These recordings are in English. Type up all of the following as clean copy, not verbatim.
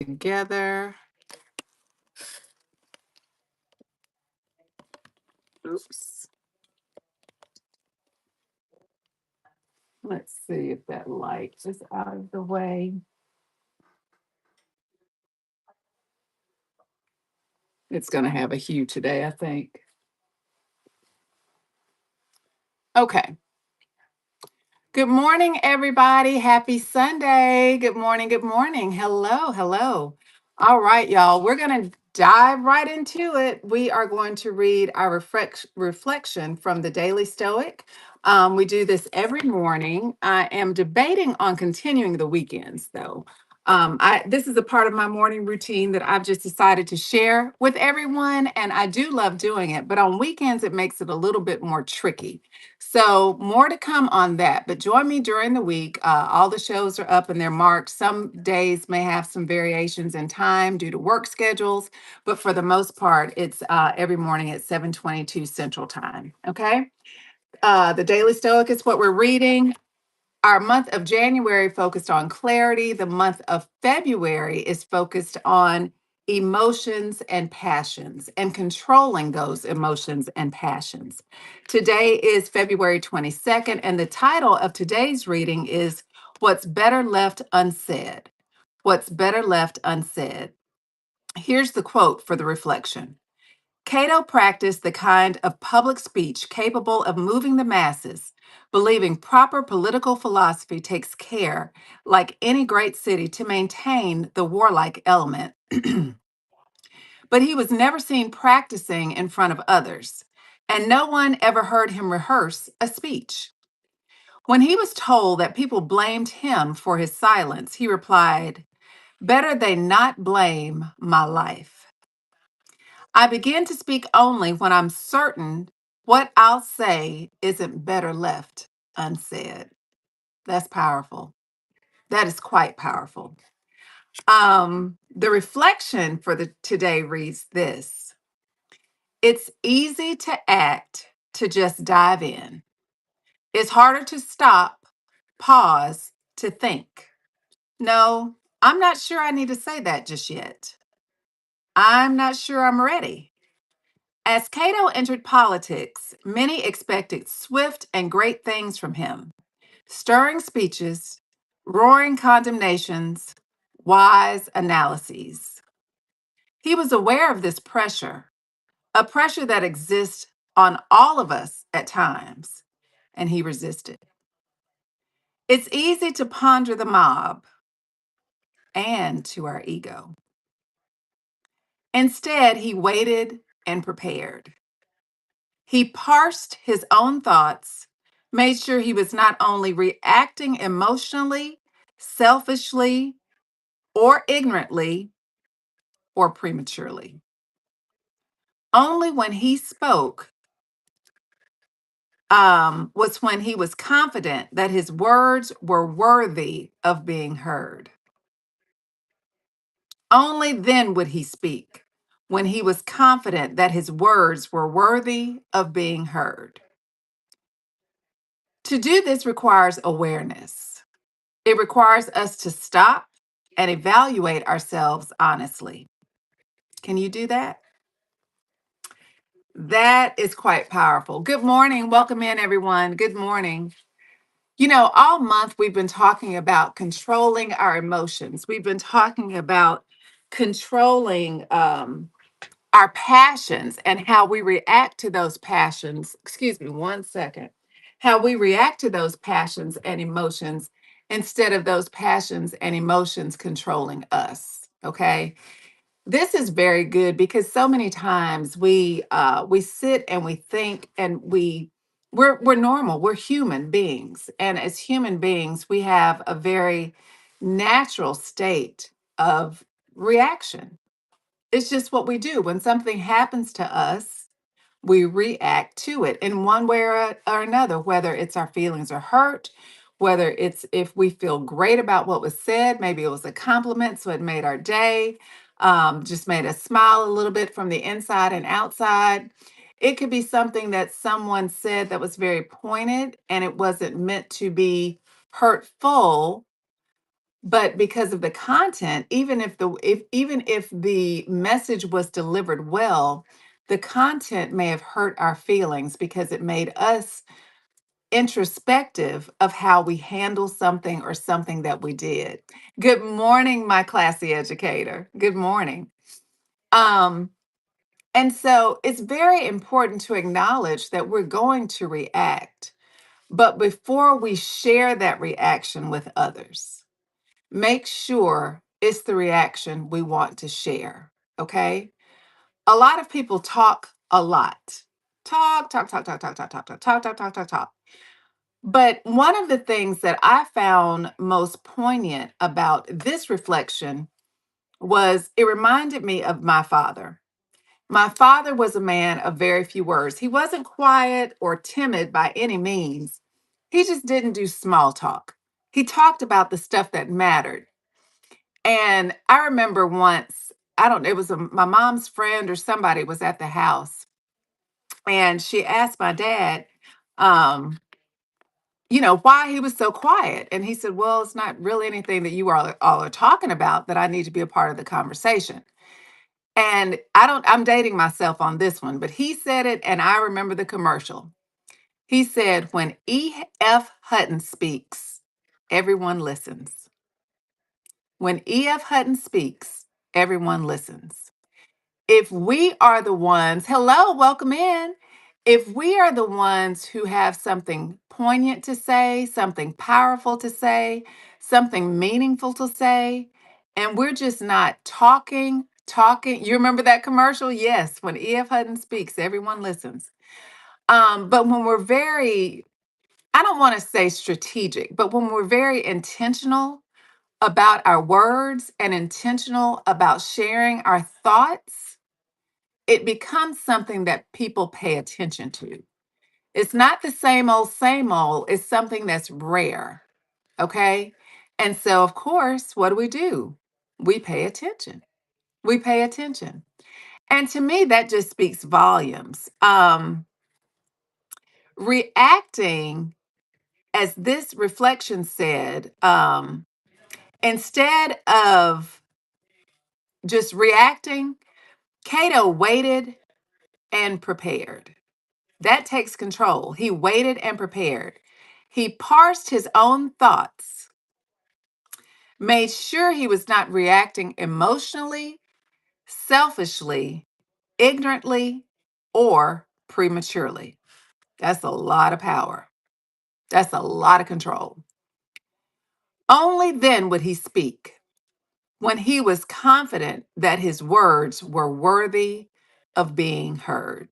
together. Oops. Let's see if that light is out of the way. It's going to have a hue today, I think. Okay. Good morning, everybody. Happy Sunday. Good morning. Good morning. Hello. Hello. All right, y'all. We're going to dive right into it. We are going to read our reflection from the Daily Stoic. We do this every morning. I am debating on continuing the weekends, though. This is a part of my morning routine that I've just decided to share with everyone, and I do love doing it. But on weekends, it makes it a little bit more tricky. So, more to come on that, but join me during the week. All the shows are up and they're marked. Some days may have some variations in time due to work schedules, but for the most part, it's every morning at 7:22 Central Time. Okay. The Daily Stoic is what we're reading. Our month of January focused on clarity. The month of February is focused on emotions and passions and controlling those emotions and passions. Today is February 22nd, and the title of today's reading is What's Better Left Unsaid. What's Better Left Unsaid. Here's the quote for the reflection. Cato practiced the kind of public speech capable of moving the masses, believing proper political philosophy takes care, like any great city, to maintain the warlike element. But he was never seen practicing in front of others, and no one ever heard him rehearse a speech. When he was told that people blamed him for his silence, he replied, "Better they not blame my life. I begin to speak only when I'm certain what I'll say isn't better left unsaid." That's powerful. That is quite powerful. The reflection for the today reads this. It's easy to act, to just dive in. It's harder to stop, pause, to think. No, I'm not sure I need to say that just yet. I'm not sure I'm ready. As Cato entered politics, many expected swift and great things from him: stirring speeches, roaring condemnations, wise analyses. He was aware of this pressure, a pressure that exists on all of us at times, and he resisted. It's easy to ponder the mob and to our ego. Instead, he waited and prepared. He parsed his own thoughts, made sure he was not only reacting emotionally, selfishly, or ignorantly, or prematurely. Only when he spoke was when he was confident that his words were worthy of being heard. Only then would he speak, when he was confident that his words were worthy of being heard. To do this requires awareness. It requires us to stop and evaluate ourselves honestly. Can you do that? That is quite powerful. Good morning. Welcome in, everyone. Good morning. You know, all month we've been talking about controlling our emotions. We've been talking about controlling our passions and how we react to those passions. Excuse me, one second. How we react to those passions and emotions instead of those passions and emotions controlling us. Okay. This is very good because so many times we sit and we think and we're normal. We're human beings, and as human beings, we have a very natural state of reaction. It's just what we do. When something happens to us, we react to it in one way or another, whether it's our feelings are hurt, whether it's if we feel great about what was said, maybe it was a compliment, so it made our day, just made us smile a little bit from the inside and outside. It could be something that someone said that was very pointed and it wasn't meant to be hurtful, But because of the content, even if the message was delivered well, the content may have hurt our feelings because it made us introspective of how we handle something or something that we did. Good morning, my classy educator. Good morning. Um, and so it's very important to acknowledge that we're going to react. But before we share that reaction with others, make sure it's the reaction we want to share. Okay. A lot of people talk a lot. Talk, talk, talk, talk, talk, talk, talk, talk, talk, talk, talk, talk, talk. But one of the things that I found most poignant about this reflection was it reminded me of my father. My father was a man of very few words. He wasn't quiet or timid by any means. He just didn't do small talk. He talked about the stuff that mattered. And I remember once, I don't know, it was my mom's friend or somebody was at the house, and she asked my dad, um, why he was so quiet. And he said, well, it's not really anything that you all are talking about that I need to be a part of the conversation. And I'm dating myself on this one, but he said it, and I remember the commercial. He said, when E.F. Hutton speaks, everyone listens. When E.F. Hutton speaks, everyone listens. If we are the ones, hello, welcome in. If we are the ones who have something poignant to say, something powerful to say, something meaningful to say, and we're just not talking. You remember that commercial? Yes, when E.F. Hutton speaks, everyone listens. But when we're I don't want to say strategic, but when we're very intentional about our words and intentional about sharing our thoughts, it becomes something that people pay attention to. It's not the same old. It's something that's rare. Okay. And so, of course, what do? We pay attention. We pay attention. And to me, that just speaks volumes. Reacting, as this reflection said, instead of just reacting, Cato waited and prepared. That takes control. He waited and prepared. He parsed his own thoughts, made sure he was not reacting emotionally, selfishly, ignorantly, or prematurely. That's a lot of power. That's a lot of control. Only then would he speak, when he was confident that his words were worthy of being heard.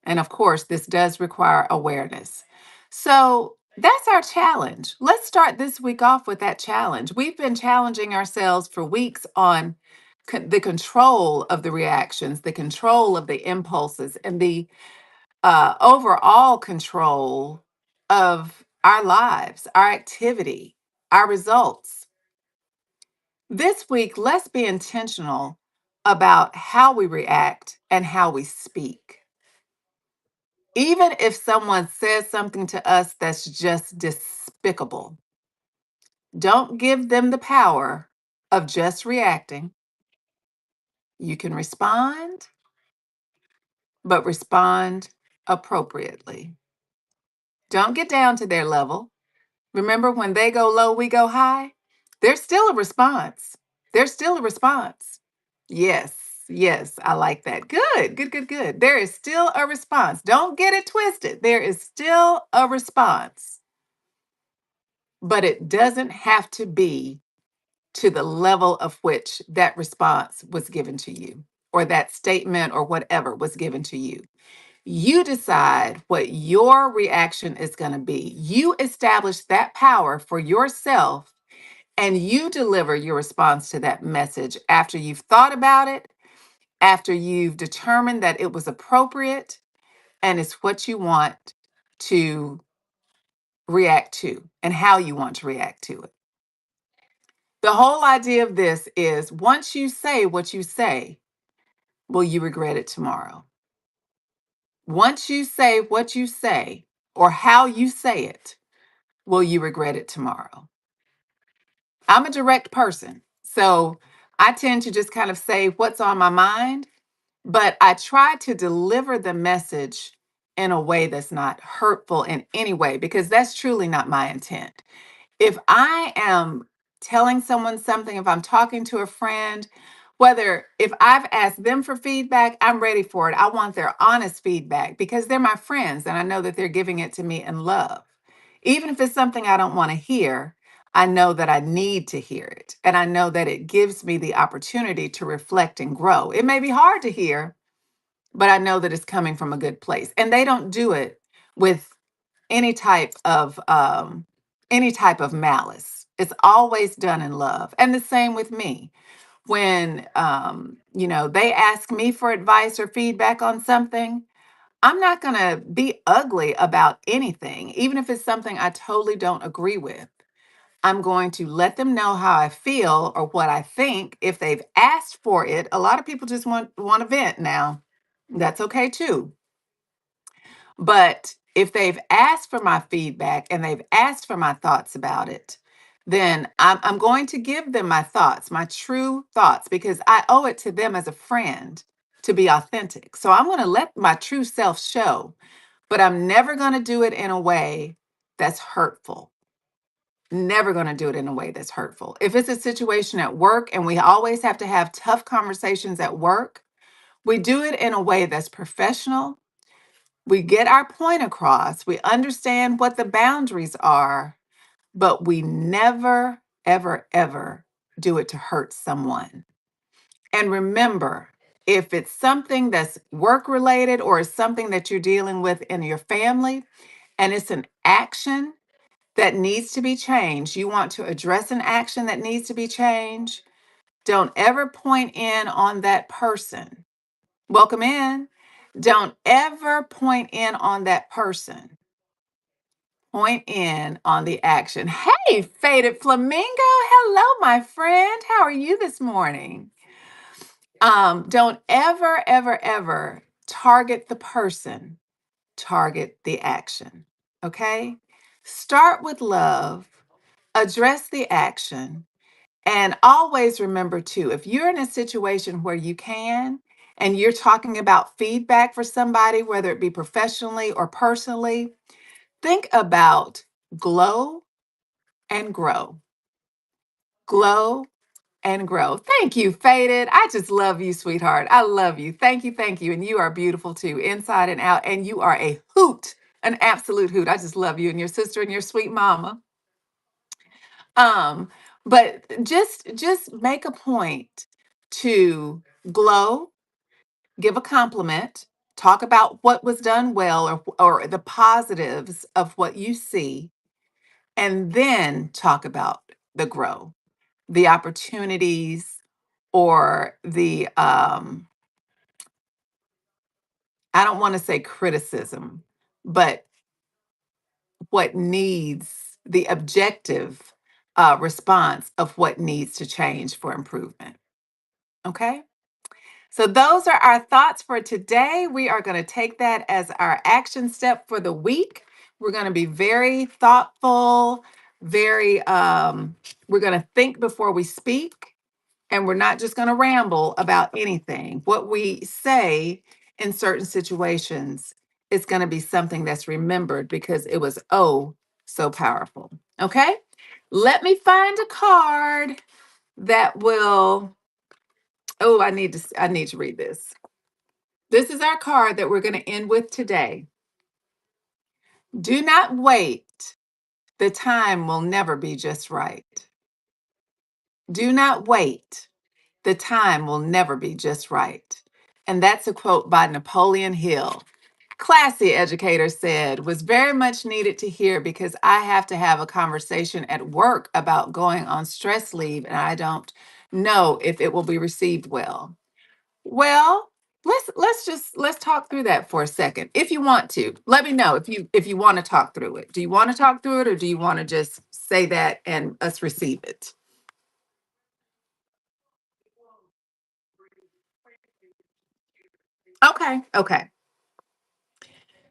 And of course, this does require awareness. So that's our challenge. Let's start this week off with that challenge. We've been challenging ourselves for weeks on the control of the reactions, the control of the impulses, and the overall control of our lives, our activity, our results. This week, let's be intentional about how we react and how we speak. Even if someone says something to us that's just despicable, don't give them the power of just reacting. You can respond, but respond appropriately. Don't get down to their level. Remember, when they go low, we go high? There's still a response. There's still a response. Yes, yes, I like that. Good, good, good, good. There is still a response. Don't get it twisted. There is still a response. But it doesn't have to be to the level of which that response was given to you, or that statement or whatever was given to you. You decide what your reaction is going to be. You establish that power for yourself, and you deliver your response to that message after you've thought about it, after you've determined that it was appropriate and it's what you want to react to and how you want to react to it. The whole idea of this is, once you say what you say, will you regret it tomorrow? Once you say what you say or how you say it, will you regret it tomorrow? I'm a direct person. So I tend to just kind of say what's on my mind, but I try to deliver the message in a way that's not hurtful in any way, because that's truly not my intent. If I am telling someone something, if I'm talking to a friend, whether if I've asked them for feedback, I'm ready for it. I want their honest feedback because they're my friends and I know that they're giving it to me in love. Even if it's something I don't want to hear, I know that I need to hear it. And I know that it gives me the opportunity to reflect and grow. It may be hard to hear, but I know that it's coming from a good place. And they don't do it with any type of malice. It's always done in love. And the same with me. When they ask me for advice or feedback on something, I'm not going to be ugly about anything, even if it's something I totally don't agree with. I'm going to let them know how I feel or what I think if they've asked for it. A lot of people just want to vent now. That's okay too. But if they've asked for my feedback and they've asked for my thoughts about it, then I'm going to give them my thoughts, my true thoughts, because I owe it to them as a friend to be authentic. So I'm going to let my true self show, but I'm never going to do it in a way that's hurtful. Never going to do it in a way that's hurtful. If it's a situation at work, and we always have to have tough conversations at work, we do it in a way that's professional. We get our point across. We understand what the boundaries are, but we never, ever, ever do it to hurt someone. And remember, if it's something that's work related or it's something that you're dealing with in your family and it's an action that needs to be changed, you want to address an action that needs to be changed, don't ever point in on that person. Welcome in. Don't ever point in on that person. Point in on the action. Hey, Faded Flamingo. Hello, my friend. How are you this morning? Don't ever, ever, ever target the person, target the action. Okay? Start with love, address the action, and always remember too, if you're in a situation where you can, and you're talking about feedback for somebody, whether it be professionally or personally, think about glow and grow. Glow and grow. Thank you, Faded. I just love you, sweetheart. I love you. Thank you, thank you. And you are beautiful too, inside and out. And you are a hoot, an absolute hoot. I just love you and your sister and your sweet mama. Um, but just make a point to glow, give a compliment, talk about what was done well or the positives of what you see, and then talk about the grow, the opportunities, or the I don't want to say criticism, but what needs the objective response of what needs to change for improvement. Okay. So, those are our thoughts for today. We are going to take that as our action step for the week. We're going to be very thoughtful, we're going to think before we speak, and we're not just going to ramble about anything. What we say in certain situations is going to be something that's remembered because it was oh so powerful. Okay? Let me find a card that will oh, I need to read this. This is our card that we're going to end with today. Do not wait. The time will never be just right. Do not wait. The time will never be just right. And that's a quote by Napoleon Hill. Classy educator said, was very much needed to hear because I have to have a conversation at work about going on stress leave and I don't know if it will be received well. Well, let's talk through that for a second. If you want to, let me know if you want to talk through it. Do you want to talk through it or do you want to just say that and us receive it? Okay. Okay.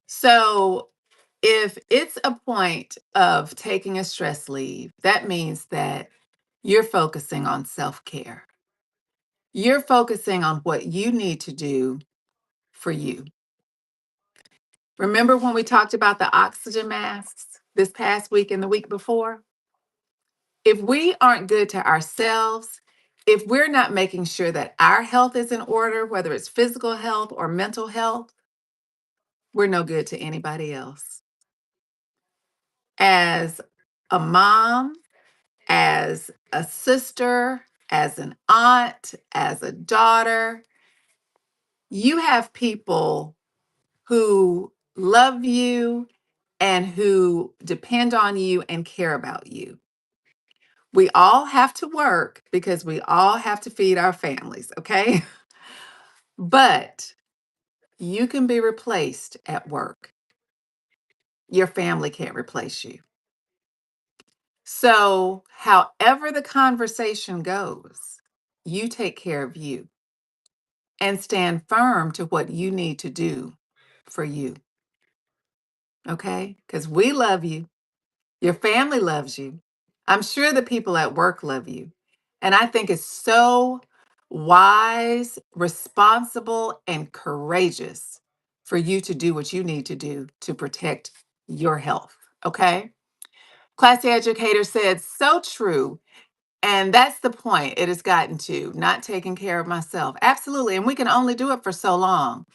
So if it's a point of taking a stress leave, that means that you're focusing on self-care. You're focusing on what you need to do for you. Remember when we talked about the oxygen masks this past week and the week before? If we aren't good to ourselves, if we're not making sure that our health is in order, whether it's physical health or mental health, we're no good to anybody else. As a mom, as a sister, as an aunt, as a daughter, you have people who love you and who depend on you and care about you. We all have to work because we all have to feed our families, okay? But you can be replaced at work. Your family can't replace you. So, however the conversation goes, you take care of you and stand firm to what you need to do for you, okay? Because we love you. Your family loves you. I'm sure the people at work love you. And I think it's so wise, responsible, and courageous for you to do what you need to do to protect your health. Okay? Classy Educator said, so true. And that's the point it has gotten to, not taking care of myself. Absolutely. And we can only do it for so long.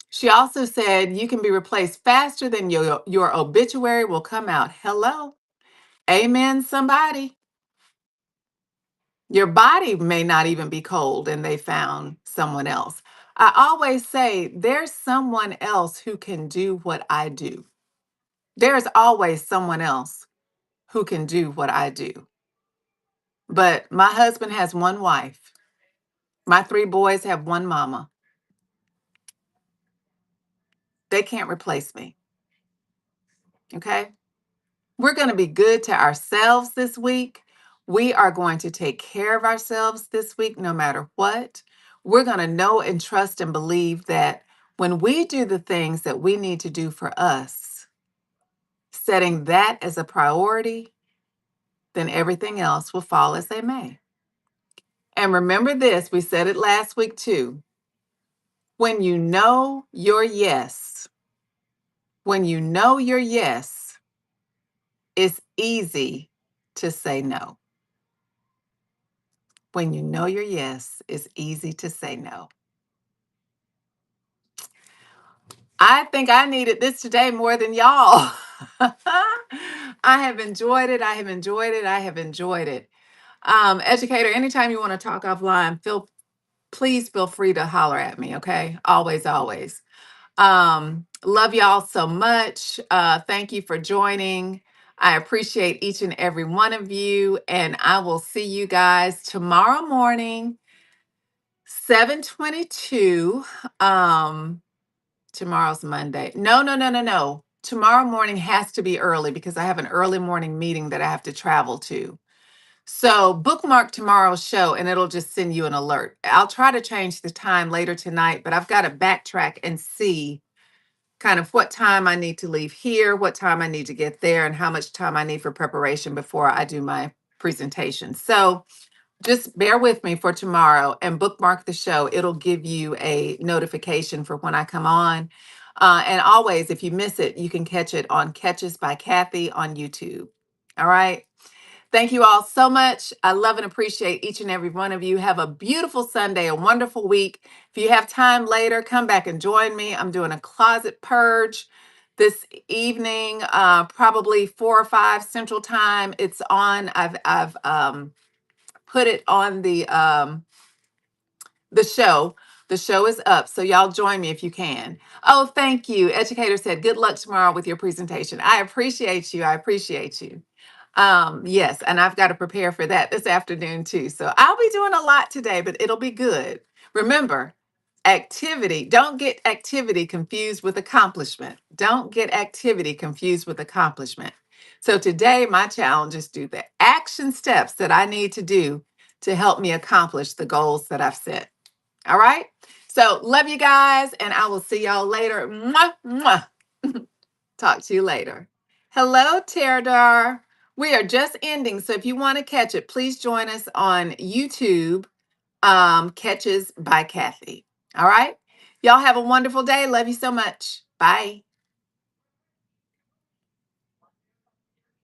She also said, you can be replaced faster than your obituary will come out. Hello. Amen, somebody. Your body may not even be cold and they found someone else. I always say there's someone else who can do what I do. There's always someone else who can do what I do. But my husband has one wife. My three boys have one mama. They can't replace me. Okay? We're going to be good to ourselves this week. We are going to take care of ourselves this week, no matter what. We're going to know and trust and believe that when we do the things that we need to do for us, setting that as a priority, then everything else will fall as they may. And remember this, we said it last week too. When you know your yes, when you know your yes, it's easy to say no. When you know your yes, it's easy to say no. I think I needed this today more than y'all. I have enjoyed it. I have enjoyed it. I have enjoyed it. Educator, anytime you want to talk offline, please feel free to holler at me. Okay. Always, always. Love y'all so much. Thank you for joining. I appreciate each and every one of you. And I will see you guys tomorrow morning, 7:22. Tomorrow's Monday. No, no, no, no, no. Tomorrow morning has to be early because I have an early morning meeting that I have to travel to. So bookmark tomorrow's show and it'll just send you an alert. I'll try to change the time later tonight, but I've got to backtrack and see kind of what time I need to leave here, what time I need to get there, and how much time I need for preparation before I do my presentation. So just bear with me for tomorrow and bookmark the show. It'll give you a notification for when I come on. And always, if you miss it, you can catch it on Catches by Cathy on YouTube. All right. Thank you all so much. I love and appreciate each and every one of you. Have a beautiful Sunday, a wonderful week. If you have time later, come back and join me. I'm doing a closet purge this evening, probably 4 or 5 Central Time. It's on. I've put it on the show. The show is up, so y'all join me if you can. Oh, thank you. Educator said, good luck tomorrow with your presentation. I appreciate you. I appreciate you. Yes, and I've got to prepare for that this afternoon too. So I'll be doing a lot today, but it'll be good. Remember, activity, don't get activity confused with accomplishment. Don't get activity confused with accomplishment. So today, my challenge is do the action steps that I need to do to help me accomplish the goals that I've set. All right. So love you guys, and I will see y'all later. Mwah, mwah. Talk to you later. Hello, Terdar. We are just ending. So if you want to catch it, please join us on YouTube, Catches by Cathy. All right. Y'all have a wonderful day. Love you so much. Bye.